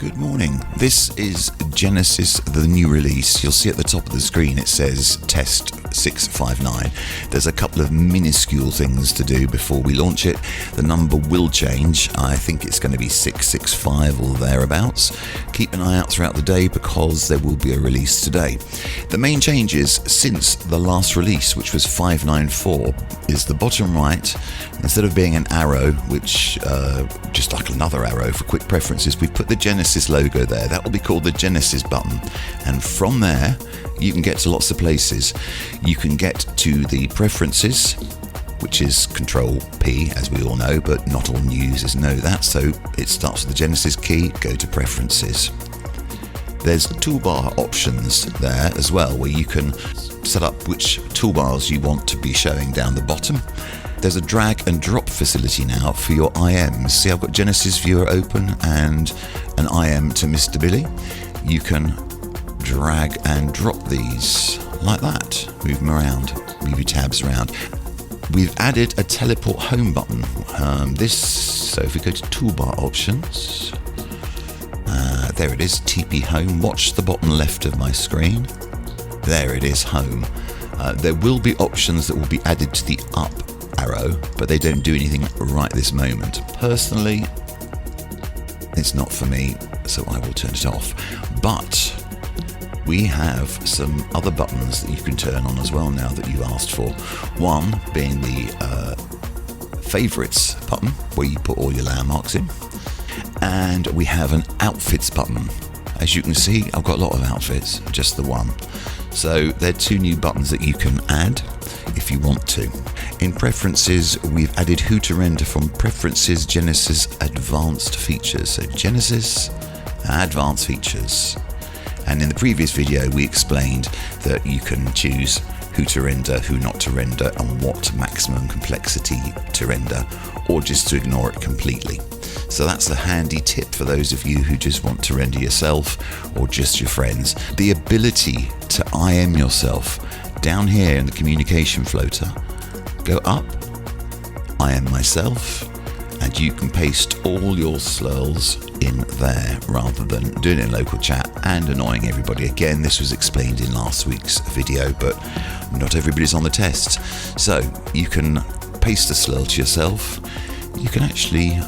Good morning. This is Genesis, the new release. You'll see at the top of the screen it says Test 659. There's a couple of minuscule things to do before we launch it. The number will change. I think it's going to be 665 or thereabouts. Keep an eye out throughout the day because there will be a release today. The main changes since the last release, which was 594, is the bottom right. Instead of being an arrow, which just like another arrow for quick preferences, we've put the Genesis logo there. That will be called the Genesis button. And from there, you can get to lots of places. You can get to the preferences, which is Control P, as we all know, but not all new users know that. So it starts with the Genesis key, go to preferences. There's toolbar options there as well, where you can set up which toolbars you want to be showing down the bottom. There's a drag and drop facility now for your IMs. See, I've got Genesis Viewer open and an IM to Mr. Billy. You can drag and drop these like that. Move them around, move your tabs around. We've added a teleport home button. So if we go to toolbar options, there it is, TP home. Watch the bottom left of my screen. There it is, home. There will be options that will be added to the up arrow, but they don't do anything right this moment. Personally, it's not for me, so I will turn it off. But we have some other buttons that you can turn on as well now that you've asked for. One being the favorites button, where you put all your landmarks in. And we have an outfits button. As you can see, I've got a lot of outfits, just the one. So they're two new buttons that you can add if you want to. In preferences, we've added who to render from preferences, Genesis advanced features. So Genesis advanced features. And in the previous video, we explained that you can choose who to render, who not to render, and what maximum complexity to render, or just to ignore it completely. So that's a handy tip for those of you who just want to render yourself or just your friends. The ability to IM yourself down here in the communication floater. Go up, IM myself, and you can paste all your slurs in there rather than doing it in local chat and annoying everybody. Again, this was explained in last week's video, but not everybody's on the test. So you can paste a slur to yourself. You can actually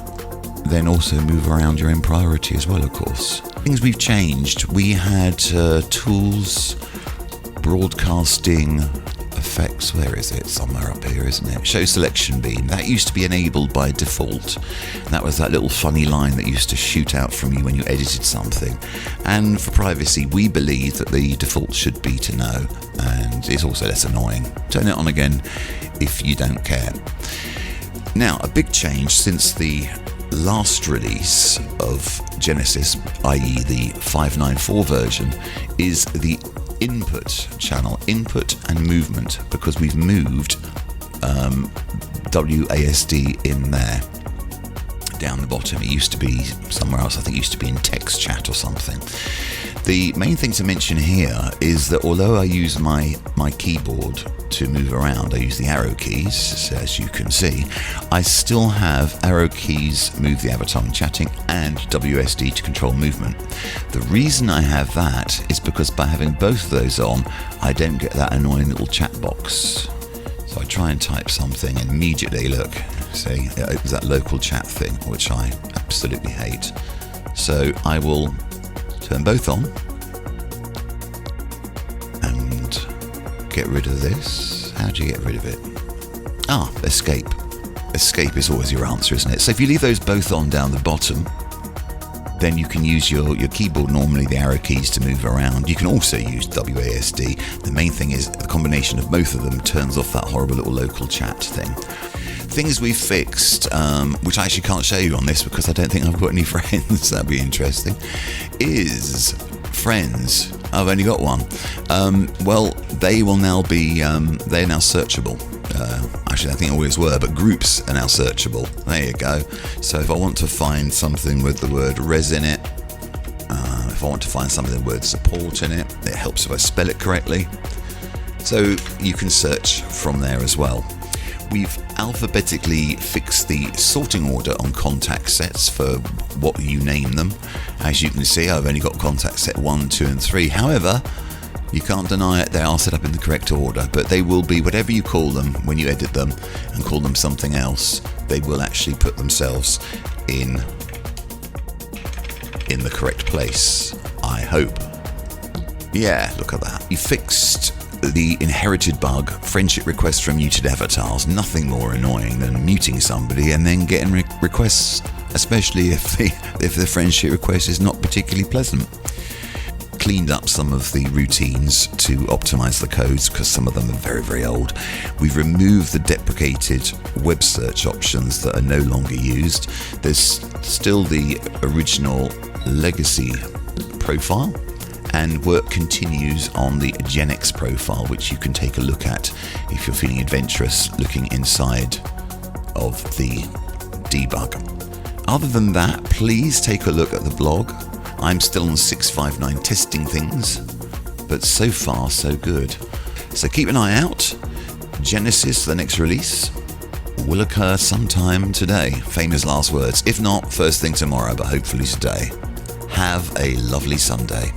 then also move around your own priority as well, of course. Things we've changed. We had tools, broadcasting, effects, where is it? Somewhere up here, isn't it? Show selection beam. That used to be enabled by default. That was that little funny line that used to shoot out from you when you edited something. And for privacy, we believe that the default should be to no, and it's also less annoying. Turn it on again if you don't care. Now, a big change since the last release of Genesis, i.e. the 594 version, is the input channel, input and movement, because we've moved WASD in there down the bottom. It used to be somewhere else. I think it used to be in text chat or something. The main thing to mention here is that although I use my keyboard to move around, I use the arrow keys, as you can see, I still have arrow keys, move the avatar when chatting, and WSD to control movement. The reason I have that is because by having both of those on, I don't get that annoying little chat box. So I try and type something and immediately, look, see, it opens that local chat thing, which I absolutely hate. So I will turn both on and get rid of this. How do you get rid of it? Escape. Escape is always your answer, isn't it? So if you leave those both on down the bottom, then you can use your keyboard, normally the arrow keys, to move around. You can also use WASD. The main thing is the combination of both of them turns off that horrible little local chat thing. Things we've fixed, which I actually can't show you on this because I don't think I've got any friends. That'd be interesting. Is friends. I've only got one. Well, they will now be, they're now searchable. Actually, I think always were, but groups are now searchable. There you go. So if I want to find something with the word res in it, if I want to find something with the word support in it, it helps if I spell it correctly. So you can search from there as well. We've alphabetically fixed the sorting order on contact sets for what you name them. As you can see, I've only got contact set 1, 2 and 3. However, you can't deny it, they are set up in the correct order, but they will be, whatever you call them when you edit them and call them something else, they will actually put themselves in the correct place, I hope. Yeah, look at that. You fixed the inherited bug, friendship requests from muted avatars. Nothing more annoying than muting somebody and then getting requests, especially if the friendship request is not particularly pleasant. Cleaned up some of the routines to optimize the codes because some of them are very, very old. We've removed the deprecated web search options that are no longer used. There's still the original legacy profile, and work continues on the Gen X profile, which you can take a look at if you're feeling adventurous looking inside of the debug. Other than that, please take a look at the blog. I'm still on 659 testing things, but so far so good. So keep an eye out. Genesis, the next release, will occur sometime today. Famous last words. If not, first thing tomorrow, but hopefully today. Have a lovely Sunday.